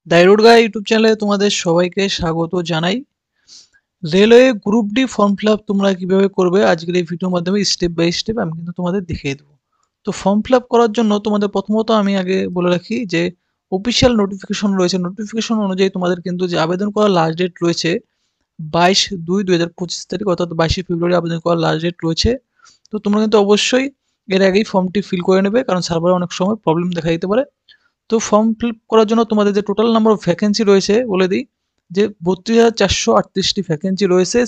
দাইরুড গাই YouTube চ্যানেলে তোমাদের সবাইকে স্বাগত জানাই। Railway group D form fill up তোমরা কিভাবে করবে আজকের এই ভিডিওর মাধ্যমে স্টেপ বাই স্টেপ আমি কিন্তু তোমাদের দেখিয়ে দেবো। তো ফর্ম ফিল আপ করার জন্য তোমাদের প্রথমত আমি আগে বলে রাখি যে অফিসিয়াল নোটিফিকেশন রয়েছে, নোটিফিকেশন অনুযায়ী তোমাদের কিন্তু যে আবেদন করার লাস্ট ডেট রয়েছে 22/2/2025 তারিখ, অর্থাৎ 22শে ফেব্রুয়ারি আবেদন করার লাস্ট ডেট রয়েছে। তো তোমরা কিন্তু অবশ্যই এর আগেই ফর্মটি ফিল করে নেবে, কারণ সার্ভারে অনেক সময় প্রবলেম দেখা দিতে পারে। তো ফর্ম ফিল আপ করার জন্য তোমাদের যে টোটাল নাম্বার অফ ভ্যাকেন্সি রয়েছে বলে দিই যে 32,438টি ভ্যাকেন্সি রয়েছে,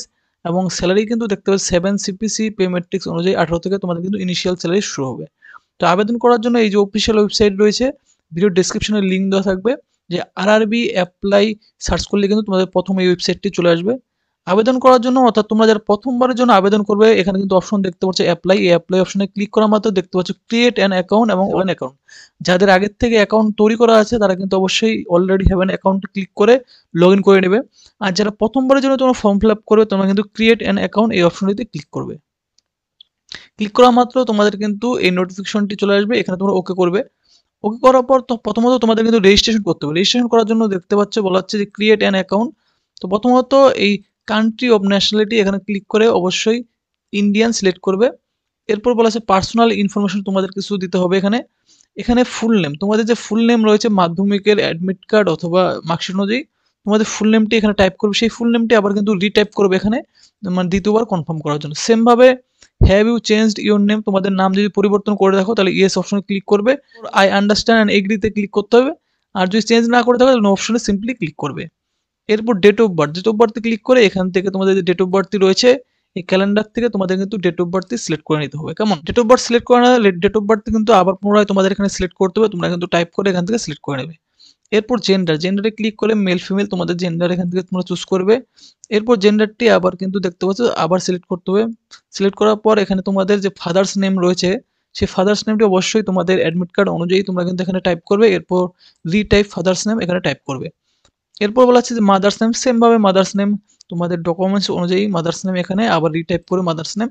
এবং স্যালারি কিন্তু দেখতে পাচ্ছি 7 CPC পে ম্যাট্রিক্স অনুযায়ী 18 থেকে তোমাদের কিন্তু ইনিশিয়াল স্যালারি শুরু হবে। তো আবেদন করার জন্য এই যে অফিসিয়াল ওয়েবসাইট রয়েছে, ভিডিও ডেসক্রিপশনে লিঙ্ক দেওয়া থাকবে, যে RRB অ্যাপ্লাই সার্চ করলে কিন্তু তোমাদের প্রথম এই ওয়েবসাইটটি চলে আসবে। আবেদন করার জন্য, অর্থাৎ তোমরা যারা প্রথমবারের জন্য আবেদন করবে, এখানে কিন্তু অপশন দেখতে পাচ্ছ অ্যাপ্লাই। এই অ্যাপ্লাই অপশনে ক্লিক করা মাত্র দেখতে পাচ্ছ ক্রিয়েট অ্যান অ্যাকাউন্ট এবং ওপেন অ্যাকাউন্ট। যাদের আগের থেকে অ্যাকাউন্ট তৈরি করা আছে তারা কিন্তু অবশ্যই already have an account click করে লগ ইন করে নেবে। আর যারা প্রথমবারের জন্য তোমরা ফর্ম ফিল আপ করবে, তোমরা কিন্তু ক্রিয়েট অ্যান অ্যাকাউন্ট এই অপশনটিতে ক্লিক করবে। ক্লিক করা মাত্র তোমাদের কিন্তু এই নোটিফিকেশনটি চলে আসবে, এখানে তোমরা ওকে করবে। ওকে করার পর তো প্রথমত তোমাদের কিন্তু রেজিস্ট্রেশন করতে হবে। রেজিস্ট্রেশন করার জন্য দেখতে পাচ্ছ বলা হচ্ছে যে ক্রিয়েট অ্যান অ্যাকাউন্ট। তো প্রথমত এই কান্ট্রি অফ ন্যাশনালিটি এখানে ক্লিক করে অবশ্যই ইন্ডিয়ান সিলেক্ট করবে। এরপর বলা আছে পার্সোনাল ইনফরমেশন তোমাদের কিছু দিতে হবে এখানে। এখানে ফুল নেম, তোমাদের যে ফুল নেম রয়েছে মাধ্যমিকের অ্যাডমিট কার্ড অথবা মার্কশিট অনুযায়ী তোমাদের ফুল নেমটি এখানে টাইপ করবে। সেই ফুল নেমটি আবার কিন্তু রিটাইপ করবে এখানে, মানে দ্বিতীয়বার কনফার্ম করার জন্য। সেমভাবে have you changed your name, তোমাদের নাম যদি পরিবর্তন করে দেখো তাহলে ইয়েস অপশনে ক্লিক করবে। আই আন্ডারস্ট্যান্ড অ্যান্ড এগ্রিতে ক্লিক করতে হবে। আর যদি চেঞ্জ না করে থাকো তাহলে নো অপশনে সিম্পলি ক্লিক করবে। এরপর date of birth, date of বার্থে ক্লিক করে এখান থেকে তোমাদের যে ডেট অফ বার্থ রয়েছে এই ক্যালেন্ডার থেকে তোমাদের কিন্তু ডেট অফ বার্থ সিলেক্ট করে নিতে হবে। কেমন? ডেট অফ বার্থ সিলেক্ট করে না, ডেট অফ বার্থ কিন্তু আবার পুনরায় তোমাদের এখানে সিলেক্ট করতে হবে, তোমরা কিন্তু টাইপ করে এখান থেকে সিলেক্ট করে নেবে। এরপর জেন্ডার, জেন্ডারে ক্লিক করে মেল ফিমেল তোমাদের জেন্ডার এখান থেকে তোমরা চুজ করবে। এরপর জেন্ডারটি আবার কিন্তু দেখতে পাচ্ছ আবার সিলেক্ট করতে হবে। সিলেক্ট করার পর এখানে তোমাদের যে ফাদার্স নেম রয়েছে সেই ফাদার্স নেমটি অবশ্যই তোমাদের অ্যাডমিট কার্ড অনুযায়ী তোমরা কিন্তু এখানে টাইপ করবে। এরপর রিটাইপ ফাদার্স নেম এখানে টাইপ করবে। এরপর বলা হচ্ছে যে মাদার্স নেম, সেম ভাবে মাদার্স নেম তোমাদের ডকুমেন্টস অনুযায়ী মাদার্স নেম এখানে আবার রিটাইপ করে মাদার্স নেম।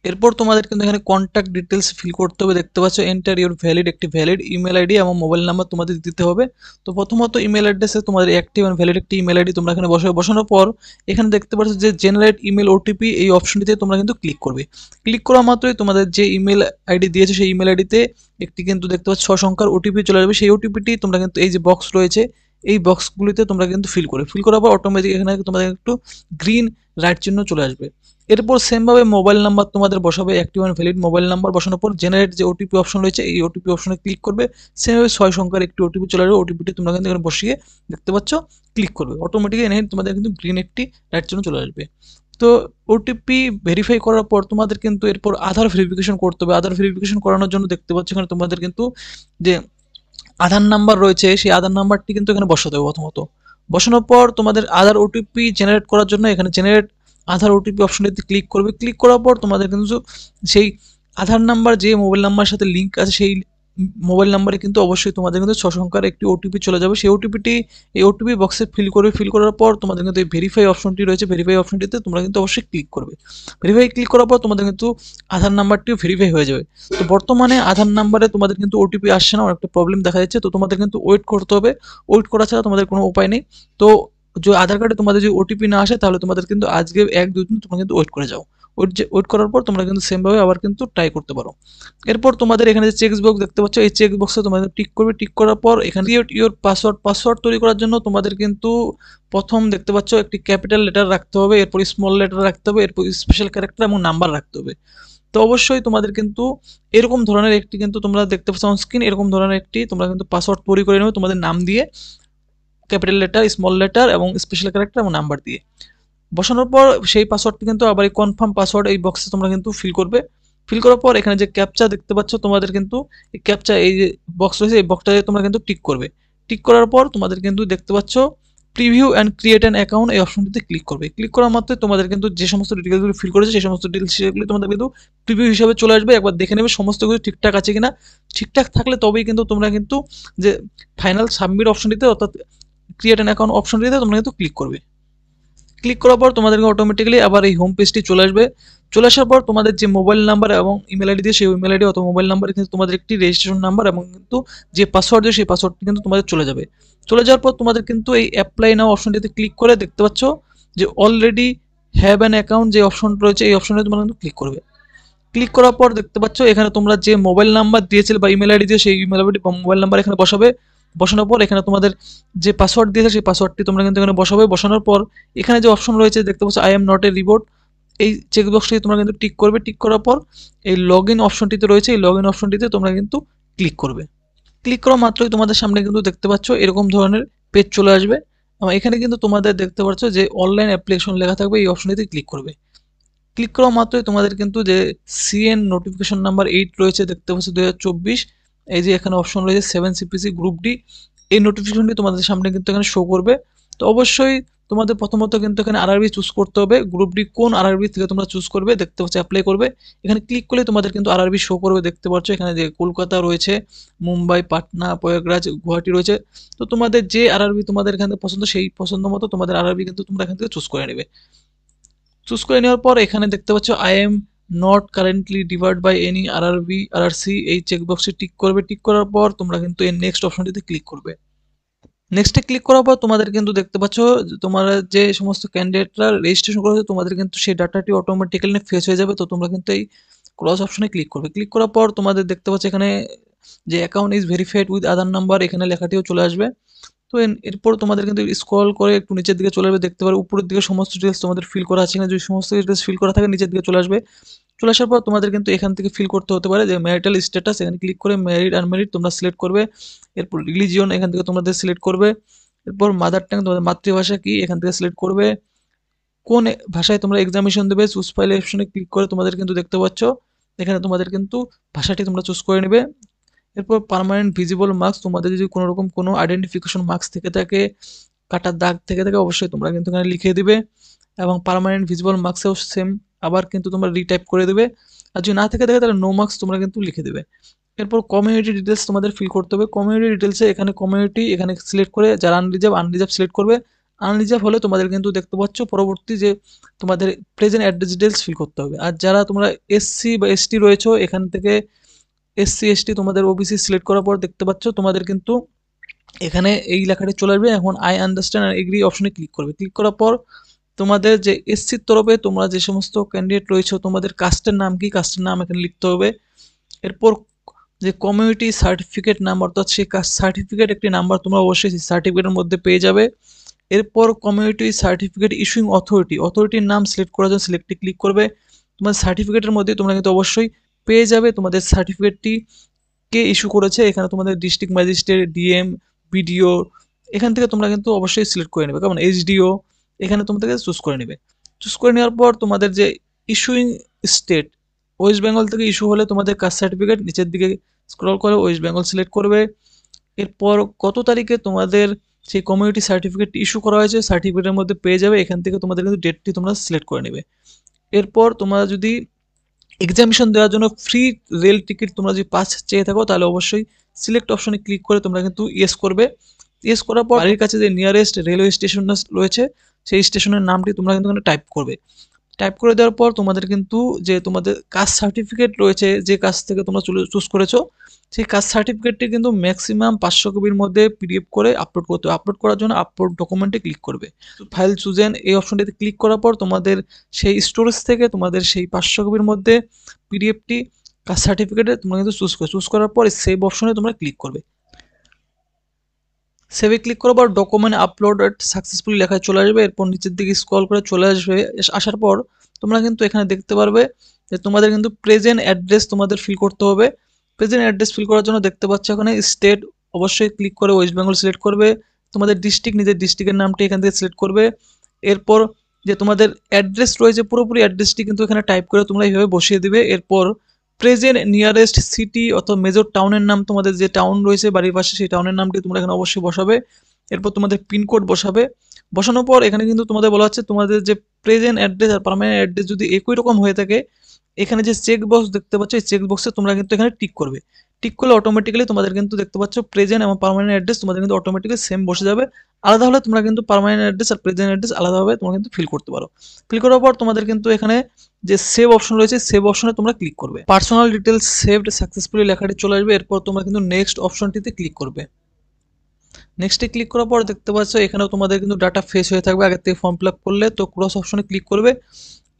এরপর তোমাদের কিন্তু এখানে কন্ট্যাক্ট ডিটেলস ফিল করতে হবে। দেখতে পাচ্ছ এন্টার ইউর ভ্যালিড, একটি ভ্যালিড ইমেল আইডি এবং মোবাইল নাম্বার তোমাদের দিতে হবে। তো প্রথমত ইমেল অ্যাড্রেসে তোমাদের অ্যাক্টিভ এবং ভ্যালিড একটি ইমেল আইডি তোমরা এখানে বসানোর পর এখানে দেখতে পাচ্ছ যে জেনারেট ইমেল ওটিপি, এই অপশনটিতে তোমরা কিন্তু ক্লিক করবে। ক্লিক করা মাত্রই তোমাদের যে ইমেল আইডি দিয়েছে সেই ইমেল আইডিতে একটি কিন্তু দেখতে পাচ্ছ 6 সংখ্যার ওটিপি চলে আসবে। সেই ওটিপিটি তোমরা কিন্তু এই যে বক্স রয়েছে এই বক্সগুলিতে তোমরা কিন্তু ফিল করার পর অটোমেটিক এখানে তোমাদের একটু গ্রিন রাইট চিহ্ন চলে আসবে। এরপর সেমভাবে মোবাইল নাম্বার তোমাদের বসাবে, active and valid mobile number বসানোর পর জেনারেট যে ওটিপি অপশন রয়েছে এই ওটিপি অপশনে ক্লিক করবে। সেমভাবে 6 সংখ্যার একটি ওটিপি চলে আসবে, ওটিপিটি তোমরা কিন্তু এখানে বসিয়ে দেখতে পাচ্ছ ক্লিক করবে। অটোমেটিক এনে তোমাদের কিন্তু গ্রিন একটি রাইট চিহ্ন চলে আসবে। তো ওটিপি ভেরিফাই করার পর তোমাদের কিন্তু এরপর আধার ভেরিফিকেশন করতে হবে। আধার ভেরিফিকেশন করানোর জন্য দেখতে পাচ্ছ এখানে তোমাদের কিন্তু যে আধার নাম্বার রয়েছে সেই আধার নাম্বারটি কিন্তু এখানে বসাতে হবে। প্রথমত বসানোর পর তোমাদের আধার ওটিপি জেনারেট করার জন্য এখানে জেনারেট আধার ওটিপি অপশনটিতে ক্লিক করবে। ক্লিক করার পর তোমাদের কিন্তু সেই আধার নাম্বার যে মোবাইল নাম্বারের সাথে লিঙ্ক আছে সেই মোবাইল নাম্বারে কিন্তু অবশ্যই তোমাদের কিন্তু 6 সংখ্যার একটি ওটিপি চলে যাবে। সেই ওটিপিটি এই ওটিপি বক্সে ফিল করবে। ফিল করার পর তোমাদের কিন্তু এই ভেরিফাই অপশনটি রয়েছে, ভেরিফাই অপশনটিতে তোমরা কিন্তু অবশ্যই ক্লিক করবে। ভেরিফাই ক্লিক করার পর তোমাদের কিন্তু আধার নাম্বারটিও ভেরিফাই হয়ে যাবে। তো বর্তমানে আধার নাম্বারে তোমাদের কিন্তু ওটিপি আসছে না, অনেকটা প্রবলেম দেখা যাচ্ছে। তো তোমাদের কিন্তু ওয়েট করতে হবে, ওয়েট করা ছাড়া তোমাদের কোনো উপায় নেই। তো যে আধার কার্ডে তোমাদের যদি ওটিপি না আসে তাহলে তোমাদের কিন্তু আজকে 1-2 দিন তোমরা কিন্তু ওয়েট করে যাও। ওয়েট করার পর তোমরা কিন্তু সেমভাবে আবার কিন্তু ট্রাই করতে পারো। এরপর তোমাদের এখানে যে চেক বক্স দেখতে পাচ্ছ এই চেক বক্সে তোমাদের টিক করবে। টিক করার পর এখানে ইওর পাসওয়ার্ড তৈরি করার জন্য তোমাদের কিন্তু প্রথম দেখতে পাচ্ছ একটি ক্যাপিটাল লেটার রাখতে হবে, এরপর স্মল লেটার রাখতে হবে, এরপর স্পেশাল ক্যারেক্টার এবং নাম্বার রাখতে হবে। তো অবশ্যই তোমাদের কিন্তু এরকম ধরনের একটি কিন্তু তোমরা দেখতে পাচ্ছ অন স্ক্রিন, এরকম ধরনের একটি তোমরা কিন্তু পাসওয়ার্ড তৈরি করে নেবে তোমাদের নাম দিয়ে, ক্যাপিটাল লেটার, স্মল লেটার এবং স্পেশাল ক্যারেক্টার এবং নাম্বার দিয়ে। বসানোর পর সেই পাসওয়ার্ডটি কিন্তু আবার এই কনফার্ম পাসওয়ার্ড এই বক্সে তোমরা কিন্তু ফিল করবে। ফিল করার পর এখানে যে ক্যাপচা দেখতে পাচ্ছ তোমাদের কিন্তু এই ক্যাপচা এই যে বক্স রয়েছে এই বক্সটাতে তোমরা কিন্তু টিক করবে। টিক করার পর তোমাদের কিন্তু দেখতে পাচ্ছ preview and create an account এই অপশনটিতে ক্লিক করবে। ক্লিক করার মাত্রই তোমাদের কিন্তু যে সমস্ত ডিটেলসগুলো ফিল করেছে সেই সমস্ত ডিটেলসগুলি তোমাদের কিন্তু প্রিভিউ হিসাবে চলে আসবে। একবার দেখে নেবে সমস্ত কিছু ঠিকঠাক আছে কিনা। ঠিকঠাক থাকলে তবেই কিন্তু তোমরা কিন্তু যে ফাইনাল সাবমিট অপশনটিতে অর্থাৎ ক্রিয়েট অ্যান অ্যাকাউন্ট অপশনটিতে তোমরা কিন্তু ক্লিক করবে। ক্লিক করার পর তোমাদেরকে অটোমেটিক্যালি আবার এই হোম পেজটি চলে আসবে। চলে আসার পর তোমাদের যে মোবাইল নাম্বার এবং ইমেল আইডি দিয়ে সেই ইমেল আইডি অথবা মোবাইল নাম্বারে কিন্তু তোমাদের একটি রেজিস্ট্রেশন নাম্বার এবং কিন্তু যে পাসওয়ার্ড দিয়ে সেই পাসওয়ার্ডটি কিন্তু তোমাদের চলে যাবে। চলে যাওয়ার পর তোমাদের কিন্তু এই অ্যাপ্লাই নাও অপশনটিতে ক্লিক করে দেখতে পাচ্ছ যে অলরেডি হ্যাভ অ্যান অ্যাকাউন্ট যে অপশন রয়েছে এই অপশনে তোমরা কিন্তু ক্লিক করবে। ক্লিক করার পর দেখতে পাচ্ছ এখানে তোমরা যে মোবাইল নাম্বার দিয়েছিলে বা ইমেল আইডি দিয়ে সেই ইমেল আইডি বা মোবাইল নাম্বার এখানে বসাবে। বসানোর পর এখানে তোমাদের যে পাসওয়ার্ড দিয়েছে সেই পাসওয়ার্ডটি তোমরা কিন্তু এখানে বসাবে। বসানোর পর এখানে যে অপশন রয়েছে দেখতে পাচ্ছ I am not a reboot, এই চেকবক্সটি তোমরা কিন্তু টিক করবে। টিক করার পর এই লগ ইন অপশনটিতে রয়েছে, এই লগ ইন অপশনটিতে তোমরা কিন্তু ক্লিক করবে। ক্লিক করা মাত্রই তোমাদের সামনে কিন্তু দেখতে পাচ্ছ এরকম ধরনের পেজ চলে আসবে এবং এখানে কিন্তু তোমাদের দেখতে পাচ্ছ যে অনলাইন অ্যাপ্লিকেশন লেখা থাকবে, এই অপশনটিতে ক্লিক করবে। ক্লিক করা মাত্রই তোমাদের কিন্তু যে সিএন নোটিফিকেশন নাম্বার 8 রয়েছে দেখতে পাচ্ছ 2024, এই যে এখানে অপশন রয়েছে 7 সিপিসি গ্রুপ ডি, এই নোটিফিকেশনটি তোমাদের সামনে কিন্তু এখানে শো করবে। তো অবশ্যই তোমাদের প্রথমত কিন্তু এখানে আরআরবি চুজ করতে হবে। গ্রুপ ডি কোন আরআরবি থেকে তোমরা চুজ করবে দেখতে পাচ্ছ অ্যাপ্লাই করবে। এখানে ক্লিক করলে তোমাদের কিন্তু আরআরবি শো করবে দেখতে পাচ্ছ। এখানে যে কলকাতা রয়েছে, মুম্বাই, পাটনা, প্রয়াগরাজ, গুয়াহাটি রয়েছে। তো তোমাদের যে আরআরবি তোমাদের এখানে পছন্দ সেই পছন্দ মতো তোমাদের আরআরবি কিন্তু তোমরা এখান থেকে চুজ করে নেবে। চুজ করে নেওয়ার পর এখানে দেখতে পাচ্ছ I am not currently divide by any RRB RRC, এই চেকবক্সে টিক করবে। টিক করার পর তোমরা কিন্তু এই নেক্সট অপশনটিতে ক্লিক করবে। নেক্সটে ক্লিক করার পর তোমাদের কিন্তু দেখতে পাচ্ছ তোমরা যে সমস্ত ক্যান্ডিডেটরা রেজিস্ট্রেশন করেছে তোমাদের কিন্তু সেই ডাটাটি অটোমেটিক্যালি ফেস হয়ে যাবে। তো তোমরা কিন্তু এই ক্রস অপশনে ক্লিক করবে। ক্লিক করার পর তোমাদের দেখতে পাচ্ছ এখানে যে account is verified with Aadhaar number, এখানে লেখাটিও চলে আসবে। তো এরপর তোমাদের কিন্তু স্ক্রল করে একটু নিচের দিকে চলে আসবে, দেখতে পারো উপরের দিকে সমস্ত ডিটেলস তোমাদের ফিল করা আছে না, যদি সমস্ত ডিটেলস ফিল করা থাকে নিচের দিকে চলে আসবে। চলে আসার পর তোমাদের কিন্তু এখান থেকে ফিল করতে হতে পারে যে ম্যারিটাল স্ট্যাটাস, এখানে ক্লিক করে ম্যারিড আনম্যারিড তোমরা সিলেক্ট করবে। এরপর রিলিজিয়ন এখান থেকে তোমাদের সিলেক্ট করবে। এরপর মাদার টাং তোমাদের মাতৃভাষা কি এখান থেকে সিলেক্ট করবে। কোন ভাষায় তোমরা এক্সামিনেশন দেবে চুজ ফাইল অপশনে ক্লিক করে তোমাদের কিন্তু দেখতে পাচ্ছ এখানে তোমাদের কিন্তু ভাষাটি তোমরা চুজ করে নেবে। এরপর পার্মানেন্ট ভিজিবল মার্কস, তোমাদের যদি কোনো রকম কোনো আইডেন্টিফিকেশন মার্কস থেকে থাকে, কাটার দাগ থেকে থাকে, অবশ্যই তোমরা কিন্তু এখানে লিখে দিবে এবং পার্মানেন্ট ভিজিবল মার্কসেও সেম আবার কিন্তু তোমরা রিটাইপ করে দেবে। আর যদি না থেকে থাকে তাহলে নো মার্কস তোমরা কিন্তু লিখে দেবে। এরপর কমিউনিটি ডিটেলস তোমাদের ফিল করতে হবে। কমিউনিটি ডিটেলসে এখানে কমিউনিটি এখানে সিলেক্ট করে যারা আনরিজার্ভ সিলেক্ট করবে। আনরিজার্ভ হলে তোমাদের কিন্তু দেখতে পাচ্ছ পরবর্তী যে তোমাদের প্রেজেন্ট অ্যাড্রেস ডিটেলস ফিল করতে হবে। আর যারা তোমরা এসসি বা এসটি রয়েছো এখান থেকে এসসি এসটি তোমাদের ওবিসি সিলেক্ট করার পর দেখতে পাচ্ছ তোমাদের কিন্তু এখানে এই লেখাটি চলে আসবে। এখন আই আন্ডারস্ট্যান্ড আর এগ্রি অপশনে ক্লিক করবে। ক্লিক করার পর তোমাদের যে এসসির তরফে তোমরা যে সমস্ত ক্যান্ডিডেট রয়েছে তোমাদের কাস্টের নাম কি, কাস্টের নাম এখানে লিখতে হবে। এরপর যে কমিউনিটি সার্টিফিকেট নাম্বার, অর্থাৎ সেই কাস্ট সার্টিফিকেট একটি নাম্বার তোমরা অবশ্যই সেই সার্টিফিকেটের মধ্যে পেয়ে যাবে। এরপর কমিউনিটি সার্টিফিকেট ইস্যুইং অথরিটির নাম সিলেক্ট করার জন্য সিলেক্টে ক্লিক করবে। তোমাদের সার্টিফিকেটের মধ্যে তোমরা কিন্তু অবশ্যই পেয়ে যাবে তোমাদের সার্টিফিকেটটি কে ইস্যু করেছে। এখানে তোমাদের ডিস্ট্রিক্ট ম্যাজিস্ট্রেট, ডিএম, বিডিও এখান থেকে তোমরা কিন্তু অবশ্যই সিলেক্ট করে নেবে। কারণ এইচডিও এখানে তোমাদেরকে চুজ করে নেবে। চুজ করে নেওয়ার পর তোমাদের যে ইস্যুইং স্টেট, ওয়েস্ট বেঙ্গল থেকে ইস্যু হলে তোমাদের কাস্ট সার্টিফিকেট নিচের দিকে স্ক্রল করে ওয়েস্ট বেঙ্গল সিলেক্ট করবে। এরপর কত তারিখে তোমাদের সেই কমিউনিটি সার্টিফিকেট ইস্যু করা হয়েছে সার্টিফিকেটের মধ্যে পেয়ে যাবে। এখান থেকে তোমাদের কিন্তু ডেটটি তোমরা সিলেক্ট করে নেবে। এরপর তোমরা যদি এক্সামিনেশন দেওয়ার জন্য ফ্রি রেল টিকিট তোমরা যদি পাস চেয়ে থাকো তাহলে অবশ্যই সিলেক্ট অপশনে ক্লিক করে তোমরা কিন্তু ইয়েস করবে। ইয়েস করার পর বাড়ির কাছে যে নিয়ারেস্ট রেলওয়ে স্টেশন রয়েছে সেই স্টেশনের নামটি তোমরা কিন্তু এখানে টাইপ করবে। টাইপ করে দেওয়ার পর তোমাদের কিন্তু যে তোমাদের কাস্ট সার্টিফিকেট রয়েছে যে কাজ থেকে তোমরা চুজ করেছো সেই কাস্ট সার্টিফিকেটটি কিন্তু ম্যাক্সিমাম 500 কপির মধ্যে পিডিএফ করে আপলোড করতে হবে। আপলোড করার জন্য আপলোড ডকুমেন্টে ক্লিক করবে। ফাইল চুজেন এই অপশনটিতে ক্লিক করার পর তোমাদের সেই স্টোরেজ থেকে তোমাদের সেই 500 কপির মধ্যে পিডিএফটি কাস্ট সার্টিফিকেটে তোমরা কিন্তু চুজ করার পর সেভ অপশনে তোমরা ক্লিক করবে। সেভে ক্লিক করার পর ডকুমেন্ট আপলোড সাকসেসফুলি লেখা চলে আসবে। এরপর নিচের দিকে স্ক্রল করে চলে আসবে। আসার পর তোমরা কিন্তু এখানে দেখতে পারবে যে তোমাদের কিন্তু প্রেজেন্ট অ্যাড্রেস তোমাদের ফিল করতে হবে। প্রেজেন্ট অ্যাড্রেস ফিল করার জন্য দেখতে পাচ্ছ এখানে স্টেট অবশ্যই ক্লিক করে ওয়েস্ট বেঙ্গল সিলেক্ট করবে। তোমাদের ডিস্ট্রিক্ট নিজের ডিস্ট্রিক্টের নামটি এখান থেকে সিলেক্ট করবে। এরপর যে তোমাদের অ্যাড্রেস রয়েছে পুরোপুরি অ্যাড্রেসটি কিন্তু এখানে টাইপ করে তোমরা এইভাবে বসিয়ে দিবে। এরপর প্রেজেন্ট নিয়ারেস্ট সিটি অথবা মেজর টাউনের নাম, তোমাদের যে টাউন রয়েছে বাড়ির পাশে সেই টাউনের নামটি তোমরা এখানে অবশ্যই বসাবে। এরপর তোমাদের পিনকোড বসাবে। বসানোর পর এখানে কিন্তু তোমাদের বলা হচ্ছে তোমাদের যে প্রেজেন্ট অ্যাড্রেস আর পার্মানেন্ট অ্যাড্রেস যদি একই রকম হয়ে থাকে এখানে যে চেক বক্স দেখতে পাচ্ছ এই চেক বক্সে তোমরা কিন্তু এখানে টিক করবে। টিক করলে অটোমেটিক্যালি তোমাদের কিন্তু দেখতে পাচ্ছ প্রেজেন্ট এবং পার্মানেন্ট অ্যাড্রেস তোমাদের কিন্তু অটোমেটিক্যালি সেম বসে যাবে। আলাদা হলে তোমরা কিন্তু পার্মানেন্ট অ্যাড্রেস আর প্রেজেন্ট অ্যাড্রেস আলাদাভাবে তোমরা কিন্তু ফিল করতে পারো। ফিল করার পর তোমাদের কিন্তু এখানে যে সেভ অপশন রয়েছে সেভ অপশনে তোমরা ক্লিক করবে। পার্সোনাল ডিটেলস সেভড সাকসেসফুলি লেখাটি চলে আসবে। এরপর তোমরা কিন্তু নেক্সট অপশনটিতে ক্লিক করবে। নেক্সটে ক্লিক করার পর দেখতে পাচ্ছ এখানেও তোমাদের কিন্তু ডাটা ফেস হয়ে থাকবে আগের থেকে ফর্ম ফিল আপ করলে। তো ক্রস অপশনে ক্লিক করবে।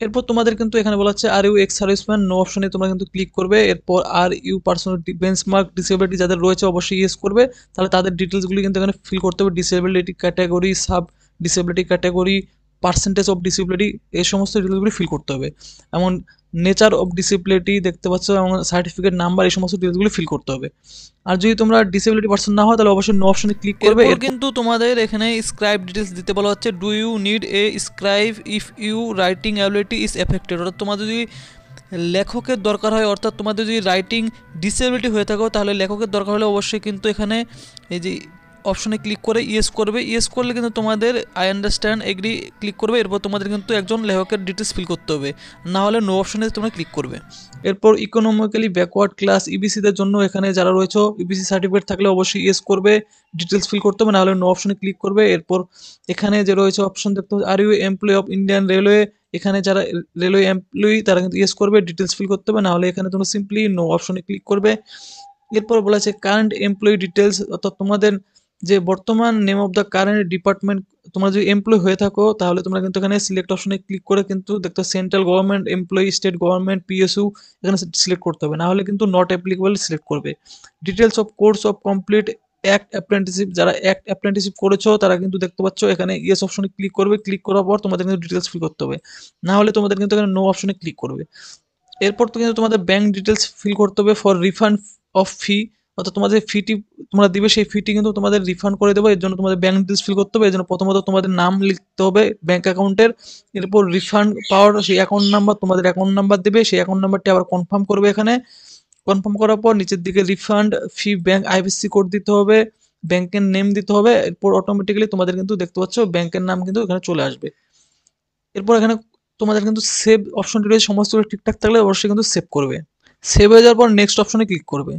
এরপর তোমাদের কিন্তু এখানে বলা হচ্ছে are you ex serviceman, no অপশনে তোমরা কিন্তু ক্লিক করবে। এরপর are you personal benchmark disability যাদের রয়েছে অবশ্যই ইয়েস করবে, তাহলে তাদের ডিটেলসগুলি কিন্তু এখানে ফিল করতে হবে। Disability category, sub disability category, percentage of disability, এই সমস্ত ডিটেলসগুলি ফিল করতে হবে। এমন নেচার অফ ডিসেবিলিটি দেখতে পাচ্ছ এবং সার্টিফিকেট নাম্বার, এই সমস্ত ডিটেলসগুলি ফিল করতে হবে। আর যদি তোমরা ডিসেবিলিটি পার্সন না হয় তাহলে অবশ্যই নো অপশনে ক্লিক করবে। এরপর কিন্তু তোমাদের এখানে স্ক্রাইব ডিটেলস দিতে বলা হচ্ছে। Do you need a scribe if you writing ability is affected, অর্থাৎ তোমাদের যদি লেখকের দরকার হয়, অর্থাৎ তোমাদের যদি রাইটিং ডিসেবিলিটি হয়ে থাকো তাহলে লেখকের দরকার হলে অবশ্যই কিন্তু এখানে এই যে অপশনে ক্লিক করে ইয়েস করবে। ইয়েস করলে কিন্তু তোমাদের আই আন্ডারস্ট্যান্ড এগ্রি ক্লিক করবে। এরপর তোমাদের কিন্তু একজন লেখকের ডিটেলস ফিল করতে হবে, না হলে নো অপশনে তোমরা ক্লিক করবে। এরপর ইকোনমিক্যালি ব্যাকওয়ার্ড ক্লাস ইবিসিদের জন্য এখানে যারা রয়েছে ইবিসি সার্টিফিকেট থাকলে অবশ্যই ইয়েস করবে, ডিটেলস ফিল করতে হবে, না হলে নো অপশনে ক্লিক করবে। এরপর এখানে যে রয়েছে অপশন দেখতে হবে are you employee of Indian railway, এখানে যারা রেলওয়ে এমপ্লয়ি তারা কিন্তু ইয়েস করবে, ডিটেলস ফিল করতে হবে, না হলে এখানে তোমরা সিম্পলি নো অপশনে ক্লিক করবে। এরপর বলা আছে কারেন্ট এমপ্লয়ি ডিটেলস, অর্থাৎ তোমাদের যে বর্তমান name of the current department, তোমরা যদি এমপ্লয়ি হয়ে থাকো তাহলে তোমরা কিন্তু এখানে সিলেক্ট অপশনে ক্লিক করে কিন্তু দেখতে central government employee, state government, PSU এখানে সিলেক্ট করতে হবে, না হলে কিন্তু নট অ্যাপ্লিকেবল সিলেক্ট করবে। Details of course of complete act apprenticeship, যারা অ্যাক্ট অ্যাপ্রেন্টিসশিপ করেছো তারা কিন্তু দেখতে পাচ্ছ এখানে ইয়েস অপশনে ক্লিক করবে। ক্লিক করার পর তোমাদের কিন্তু ডিটেলস ফিল করতে হবে, না হলে তোমাদের কিন্তু এখানে নো অপশনে ক্লিক করবে। এরপর তো কিন্তু তোমাদের ব্যাংক ডিটেলস ফিল করতে হবে ফর রিফান্ড অফ ফি, অর্থাৎ তোমাদের ফিটি তোমরা দিবে সেই ফিটি কিন্তু তোমাদের রিফান্ড করে দেবো। এর জন্য তোমাদের ব্যাংক ডিটেলস ফিল করতে হবে। এর জন্য প্রথমত তোমাদের নাম লিখতে হবে ব্যাংক অ্যাকাউন্টের। এরপর রিফান্ড পাওয়ার সেই অ্যাকাউন্ট নাম্বার, তোমাদের অ্যাকাউন্ট নাম্বার দেবে, সেই অ্যাকাউন্ট নাম্বারটি আবার কনফার্ম করবে। এখানে কনফার্ম করার পর নিচের দিকে রিফান্ড ফি ব্যাংক আইএফএসসি কোড দিতে হবে, ব্যাংকের নেম দিতে হবে। এরপর অটোমেটিক্যালি তোমাদের কিন্তু দেখতে পাচ্ছ ব্যাংকের নাম কিন্তু এখানে চলে আসবে। এরপর এখানে তোমাদের কিন্তু সেভ অপশনটি রয়েছে, সমস্ত ঠিকঠাক থাকলে অবশ্যই কিন্তু সেভ করবে। সেভ হয়ে যাওয়ার পর নেক্সট অপশনে ক্লিক করবে।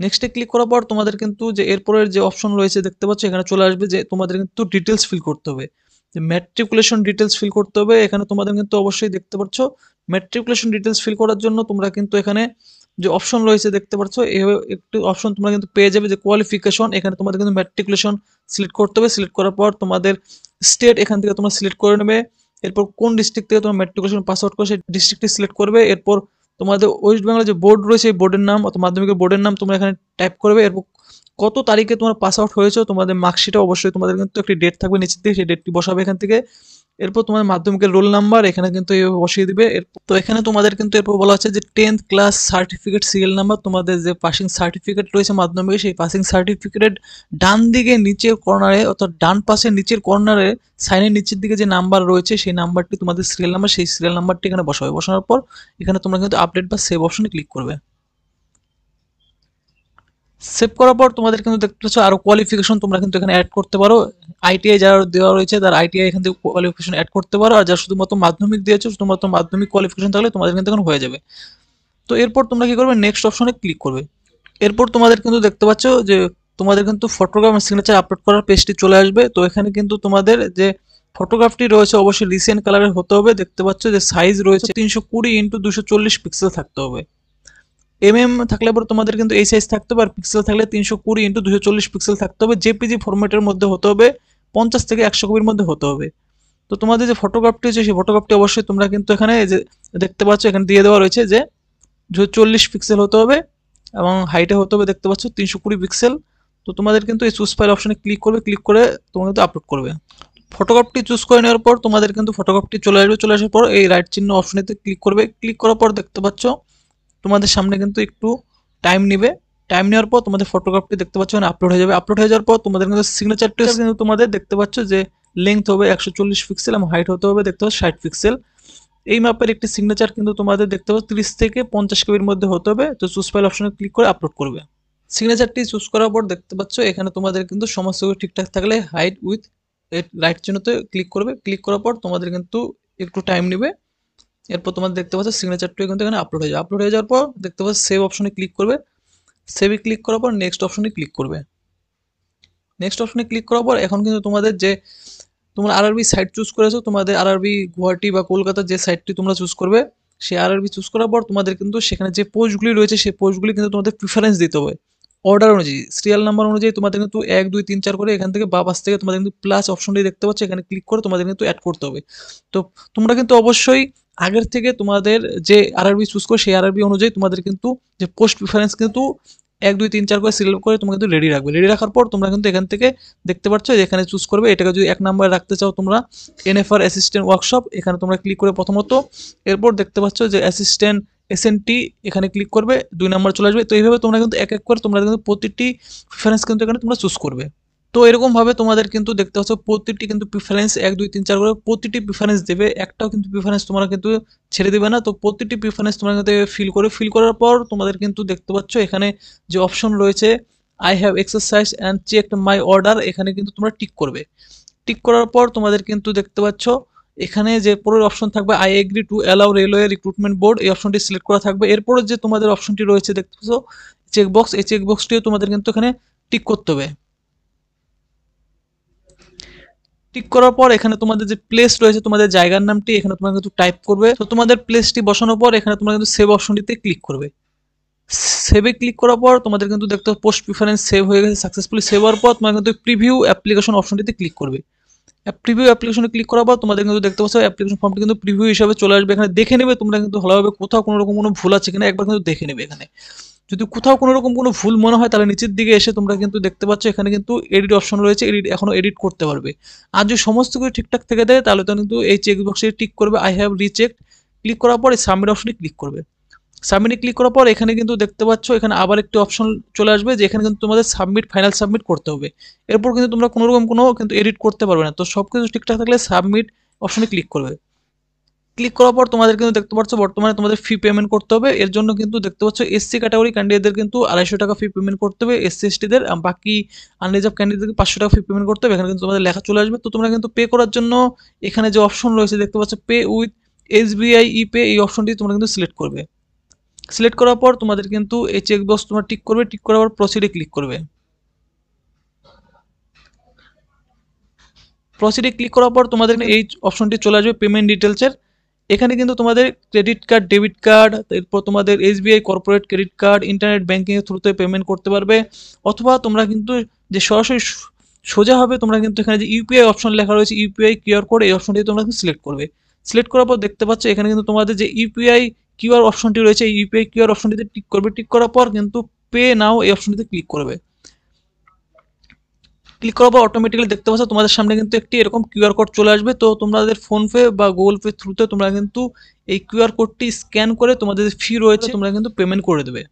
নেক্সটে ক্লিক করার পর তোমাদের কিন্তু যে এরপরের যে অপশন রয়েছে দেখতে পাচ্ছ এখানে চলে আসবে যে তোমাদের কিন্তু ডিটেলস ফিল করতে হবে, যে ম্যাট্রিকুলেশন ডিটেলস ফিল করতে হবে। এখানে তোমাদের কিন্তু অবশ্যই দেখতে পাচ্ছ ম্যাট্রিকুলেশন ডিটেলস ফিল করার জন্য তোমরা কিন্তু এখানে যে অপশন রয়েছে দেখতে পাচ্ছ এইভাবে একটি অপশন তোমরা কিন্তু পেয়ে যাবে যে কোয়ালিফিকেশন। এখানে তোমাদের কিন্তু ম্যাট্রিকুলেশন সিলেক্ট করতে হবে। সিলেক্ট করার পর তোমাদের স্টেট এখান থেকে তোমরা সিলেক্ট করে নেবে। এরপর কোন ডিস্ট্রিক্ট থেকে তোমরা ম্যাট্রিকুলেশন পাস আউট করে সেই ডিস্ট্রিক্টটি সিলেক্ট করবে। এরপর তোমাদের ওয়েস্ট বেঙ্গলের যে বোর্ড রয়েছে এই বোর্ডের নাম অথবা মাধ্যমিকের বোর্ডের নাম তোমরা এখানে টাইপ করবে। এরপর কত তারিখে তোমরা পাস আউট হয়েছো তোমাদের মার্কশিটে অবশ্যই তোমাদের কিন্তু একটি ডেট থাকবে নিচের দিকে, সেই ডেটটি বসাবে এখান থেকে। এরপর তোমার মাধ্যমিকের রোল নাম্বার এখানে কিন্তু এইভাবে বসিয়ে দিবে। তো এখানে তোমাদের কিন্তু এরপর বলা হচ্ছে যে 10th class certificate serial number, তোমাদের যে পাসিং সার্টিফিকেট রয়েছে মাধ্যমিকে সেই পাসিং সার্টিফিকেটের ডান দিকে নিচের কর্নারে, অর্থাৎ ডান পাশের নিচের কর্নারে সাইনের নিচের দিকে যে নাম্বার রয়েছে সেই নাম্বারটি তোমাদের সিরিয়াল নাম্বার, সেই সিরিয়াল নাম্বারটি এখানে বসাবে। বসানোর পর এখানে তোমরা কিন্তু আপডেট বা সেভ অপশনে ক্লিক করবে। সেভ করার পর তোমাদের কিন্তু দেখতে পাচ্ছ আরো কোয়ালিফিকেশন তোমরা কিন্তু এখানে অ্যাড করতে পারো। আইটিআই যারা দেওয়া রয়েছে তার আইটিআই এখান থেকে কোয়ালিফিকেশন অ্যাড করতে পারো, আর যারা শুধুমাত্র মাধ্যমিক দিয়েছো শুধুমাত্র মাধ্যমিক কোয়ালিফিকেশন থাকলে তোমাদের কিন্তু এখন হয়ে যাবে। তো এরপর তোমরা কি করবে নেক্সট অপশনে ক্লিক করবে। এরপর তোমাদের কিন্তু দেখতে পাচ্ছ যে তোমাদের কিন্তু ফটোগ্রাফ এবং সিগনেচার আপলোড করার পেজটি চলে আসবে। তো এখানে কিন্তু তোমাদের যে ফটোগ্রাফটি রয়েছে অবশ্যই রিসেন্ট কালারের হতে হবে। দেখতে পাচ্ছ যে সাইজ রয়েছে 320x240 পিক্সেল থাকতে হবে। থাকলে পরে তোমাদের কিন্তু এই সাইজ থাকতে হবে, আর পিক্সেল থাকলে 320x240 পিক্সেল থাকতে হবে। জেপিজি ফরম্যাটের মধ্যে হতে হবে, 50 থেকে 100 কপির মধ্যে হতে হবে। তো তোমাদের যে ফটোগ্রাফটি আছে সেই ফটোগ্রাফটি অবশ্যই তোমরা কিন্তু এখানে যে দেখতে পাচ্ছ এখানে দিয়ে দেওয়া রয়েছে যে 40 পিক্সেল হতে হবে এবং হাইটে হতে হবে দেখতে পাচ্ছ 320 পিক্সেল। তো তোমাদের কিন্তু এই চুজ ফাইল অপশনে ক্লিক করবে, ক্লিক করে তোমরা কিন্তু আপলোড করবে। ফটোগ্রাফটি চুজ করে নেওয়ার পর তোমাদের কিন্তু ফটোগ্রাফটি চলে আসবে। চলে আসার পর এই রাইট চিহ্ন অপশনেতে ক্লিক করবে। ক্লিক করার পর দেখতে পাচ্ছ তোমাদের সামনে কিন্তু একটু টাইম নেবে। টাইম নেওয়ার পর তোমাদের ফটোগ্রাফটি দেখতে পাচ্ছ মানে আপলোড হয়ে যাবে। আপলোড হয়ে যাওয়ার পর তোমাদের কিন্তু সিগনেচারটি কিন্তু তোমাদের দেখতে পাচ্ছ যে লেন্থ হবে 140 পিক্সেল এবং হাইট হতে হবে দেখতে পাচ্ছ 60 পিক্সেল। এই মাপের একটি সিগনেচার কিন্তু তোমাদের দেখতে পাচ্ছ 30 থেকে 50 কেবির মধ্যে হতে হবে। তো চুজ ফাইল অপশনে ক্লিক করে আপলোড করবে। সিগনেচারটি চুজ করার পর দেখতে পাচ্ছ এখানে তোমাদের কিন্তু সমস্ত কিছু ঠিকঠাক থাকলে হাইট উইথ রাইট চিহ্নতে ক্লিক করবে। ক্লিক করার পর তোমাদের কিন্তু একটু টাইম নেবে। এরপর তোমাদের দেখতে পাচ্ছ সিগনেচারটিও কিন্তু এখানে আপলোড হয়ে যাবে। আপলোড হয়ে যাওয়ার পর দেখতে পাচ্ছ সেভ অপশনে ক্লিক করবে। সেভে ক্লিক করার পর নেক্সট অপশনে ক্লিক করবে। নেক্সট অপশনে ক্লিক করার পর এখন কিন্তু তোমাদের যে তোমরা আরআরবি সাইট চুজ করেছো, তোমাদের আরআরবি গুয়াহাটি বা কলকাতার যে সাইটটি তোমরা চুজ করবে, সেই আরআরবি চুজ করার পর তোমাদের কিন্তু সেখানে যে পোস্টগুলি রয়েছে সেই পোস্টগুলি কিন্তু তোমাদের প্রিফারেন্স দিতে হবে অর্ডার অনুযায়ী, সিরিয়াল নাম্বার অনুযায়ী। তোমাদের কিন্তু 1 2 3 4 করে এখান থেকে বা পাশ থেকে তোমাদের কিন্তু প্লাস অপশনটি দেখতে পাচ্ছ, এখানে ক্লিক করে তোমাদের কিন্তু অ্যাড করতে হবে। তো তোমরা কিন্তু অবশ্যই আগের থেকে তোমাদের যে আরআরবি চুজ করো সেই আরআরবি অনুযায়ী তোমাদের কিন্তু যে পোস্ট প্রিফারেন্স কিন্তু 1 2 3 4 করে সিলেক্ট করে তোমরা কিন্তু রেডি রাখবে। রেডি রাখার পর তোমরা কিন্তু এখান থেকে দেখতে পাচ্ছ যে এখানে চুজ করবে। এটাকে যদি 1 নম্বরে রাখতে চাও তোমরা এনএফআর অ্যাসিস্ট্যান্ট ওয়ার্কশপ, এখানে তোমরা ক্লিক করে প্রথমত, এরপর দেখতে পাচ্ছ যে অ্যাসিস্ট্যান্ট এসএনটি, এখানে ক্লিক করবে 2 নম্বর চলে আসবে। তো এইভাবে তোমরা কিন্তু এক এক করে তোমরা কিন্তু প্রতিটি প্রিফারেন্স কিন্তু এখানে তোমরা চুজ করবে। তো এরকমভাবে তোমাদের কিন্তু দেখতে পাচ্ছ প্রতিটি কিন্তু প্রিফারেন্স 1 2 3 4 করে প্রতিটি প্রিফারেন্স দেবে, একটাও কিন্তু প্রিফারেন্স তোমরা কিন্তু ছেড়ে দেবে না। তো প্রতিটি প্রিফারেন্স তোমরা কিন্তু ফিল করার পর তোমাদের কিন্তু দেখতে পাচ্ছ এখানে যে অপশন রয়েছে I have exercise and checked my order, এখানে কিন্তু তোমরা টিক করবে। টিক করার পর তোমাদের কিন্তু দেখতে পাচ্ছ এখানে যে পরের অপশন থাকবে I agree to allow railway recruitment board, এই অপশনটি সিলেক্ট করা থাকবে। এরপরে যে তোমাদের অপশনটি রয়েছে দেখতে পাচ্ছ চেকবক্স, এই চেকবক্সটিও তোমাদের কিন্তু এখানে টিক করতে হবে। টিক করার পর এখানে তোমাদের যে প্লেস রয়েছে, তোমাদের জায়গার নামটি এখানে তোমরা কিন্তু টাইপ করবে। তো তোমাদের প্লেসটি বসানোর পর এখানে তোমরা কিন্তু সেভ অপশনটিতে ক্লিক করবে। সেভে ক্লিক করার পর তোমাদের কিন্তু দেখতে পোস্ট প্রিফারেন্স সেভ হয়ে গেছে সাকসেসফুলি। সেভ হওয়ার পর তোমরা কিন্তু প্রিভিউ অ্যাপ্লিকেশন অপশনটিতে ক্লিক করবে। প্রিভিউ অ্যাপ্লিকেশনে ক্লিক করার পর তোমাদের কিন্তু দেখতে পাচ্ছ অ্যাপ্লিকেশন ফর্মটি কিন্তু প্রিভিউ হিসাবে চলে আসবে। এখানে দেখে নেবে তোমরা কিন্তু ভালোভাবে কোথাও কোনো রকম কোনো ভুল আছে কিনা একবার কিন্তু দেখে নেবে। এখানে যদি কোথাও কোনো রকম কোনো ভুল মনে হয় তাহলে নিচের দিকে এসে তোমরা কিন্তু দেখতে পাচ্ছ এখানে কিন্তু এডিট অপশন রয়েছে, এখনো এডিট করতে পারবে। আর যদি সমস্ত কিছু ঠিকঠাক থেকে দেয় তাহলে তো কিন্তু এই চেক বক্সে টিক করবে আই হ্যাভ রিচেকড, ক্লিক করার পর এই সাবমিট অপশনে ক্লিক করবে। সাবমিটে ক্লিক করার পর এখানে কিন্তু দেখতে পাচ্ছ এখানে আবার একটি অপশন চলে আসবে যে এখানে কিন্তু তোমাদের ফাইনাল সাবমিট করতে হবে। এরপর কিন্তু তোমরা কোনো রকম কোনো কিন্তু এডিট করতে পারবে না। তো সব কিছু ঠিকঠাক থাকলে সাবমিট অপশনে ক্লিক করবে। ক্লিক করার পর তোমাদের কিন্তু দেখতে পাচ্ছ বর্তমানে তোমাদের ফি পেমেন্ট করতে হবে। এর জন্য কিন্তু দেখতে পাচ্ছ এসসি ক্যাটাগরি ক্যান্ডিডেটদের কিন্তু 250 টাকা ফি পেমেন্ট করতে হবে, এসসি এসটিদের বাকি আনরিজার্ভ ক্যান্ডিডেটদেরকে 500 টাকা ফি পেমেন্ট করতে হবে। এখানে কিন্তু তোমাদের লেখা চলে আসবে। তো তোমরা কিন্তু পে করার জন্য এখানে যে অপশন রয়েছে দেখতে পাচ্ছ pay with SBI E pay, এই অপশনটি তোমরা কিন্তু সিলেক্ট করবে। সিলেক্ট করার পর তোমাদের কিন্তু এই চেকবক্স তোমরা টিক করবে, টিক করার পর প্রসিডে ক্লিক করবে। প্রসিডে ক্লিক করার পর তোমাদের এই অপশনটি চলে আসবে পেমেন্ট ডিটেলসের। এখানে কিন্তু তোমাদের ক্রেডিট কার্ড, ডেবিট কার্ড, এরপর তোমাদের SBI corporate credit card, internet ব্যাঙ্কিংয়ের থ্রুতে পেমেন্ট করতে পারবে, অথবা তোমরা কিন্তু যে সরাসরি সোজা হবে তোমরা কিন্তু এখানে যে ইউপিআই অপশন লেখা রয়েছে ইউপিআই কিউআর কোড, এই অপশনটি তোমরা কিন্তু সিলেক্ট করবে। সিলেক্ট করার পর দেখতে পাচ্ছ এখানে কিন্তু তোমাদের যে ইউপিআই কিউআর অপশনটি রয়েছে এই ইউপিআই কিউআর অপশনটিতে টিক করবে। টিক করার পর কিন্তু পে নাও এই অপশনটিতে ক্লিক করবে। ক্লিক করার পর অটোমেটিক্যালি দেখতে পাচ্ছ তোমাদের সামনে কিন্তু একটি এরকম কিউআর কোড চলে আসবে। তো তোমাদের ফোনপে বা গুগল পে থ্রুতে তোমরা কিন্তু এই কিউআর কোডটি স্ক্যান করে তোমাদের যে ফি রয়েছে তোমরা কিন্তু পেমেন্ট করে দেবে।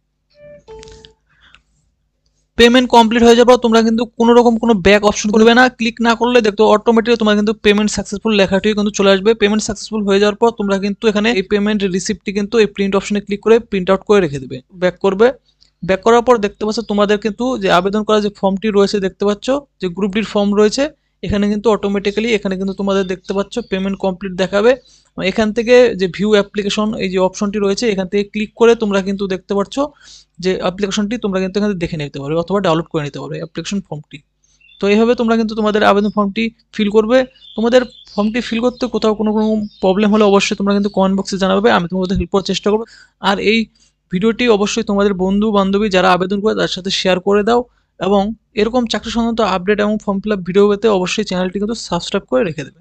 পেমেন্ট কমপ্লিট হয়ে যাওয়ার পর তোমরা কিন্তু কোনো রকম কোনো ব্যাক অপশন করবে না, ক্লিক না করলে দেখতে অটোমেটিক্যালি তোমার কিন্তু পেমেন্ট সাকসেসফুল লেখাটি কিন্তু চলে আসবে। পেমেন্ট সাকসেসফুল হয়ে যাওয়ার পর তোমরা কিন্তু এখানে এই পেমেন্ট রিসিপ্টটি কিন্তু এই প্রিন্ট অপশনে ক্লিক করে প্রিন্ট আউট করে রেখে দেবে। ব্যাক করবে। ব্যাক করার পর দেখতে পাচ্ছ তোমাদের কিন্তু যে আবেদন করা যে ফর্মটি রয়েছে দেখতে পাচ্ছ যে গ্রুপ ডির ফর্ম রয়েছে, এখানে কিন্তু অটোমেটিক্যালি এখানে কিন্তু তোমাদের দেখতে পাচ্ছ পেমেন্ট কমপ্লিট দেখাবে। এখান থেকে যে ভিউ অ্যাপ্লিকেশন এই যে অপশনটি রয়েছে এখান থেকে ক্লিক করে তোমরা কিন্তু দেখতে পাচ্ছ যে অ্যাপ্লিকেশনটি তোমরা কিন্তু এখানে দেখে নিতে পারবে অথবা ডাউনলোড করে নিতে পারবে অ্যাপ্লিকেশন ফর্মটি। তো এইভাবে তোমরা কিন্তু তোমাদের আবেদন ফর্মটি ফিল করবে। তোমাদের ফর্মটি ফিল করতে কোথাও কোনো প্রবলেম হলে অবশ্যই তোমরা কিন্তু কমেন্ট বক্সে জানাবে, আমি তোমাদের হেল্প করার চেষ্টা করবো। আর এই ভিডিওটি অবশ্যই তোমাদের বন্ধু বান্ধবী যারা আবেদন করে তার সাথে শেয়ার করে দাও, এবং এরকম চাকরি সংক্রান্ত আপডেট এবং ফর্ম ফিল আপ ভিডিও পেতে অবশ্যই চ্যানেলটি কিন্তু সাবস্ক্রাইব করে রেখে দেবে।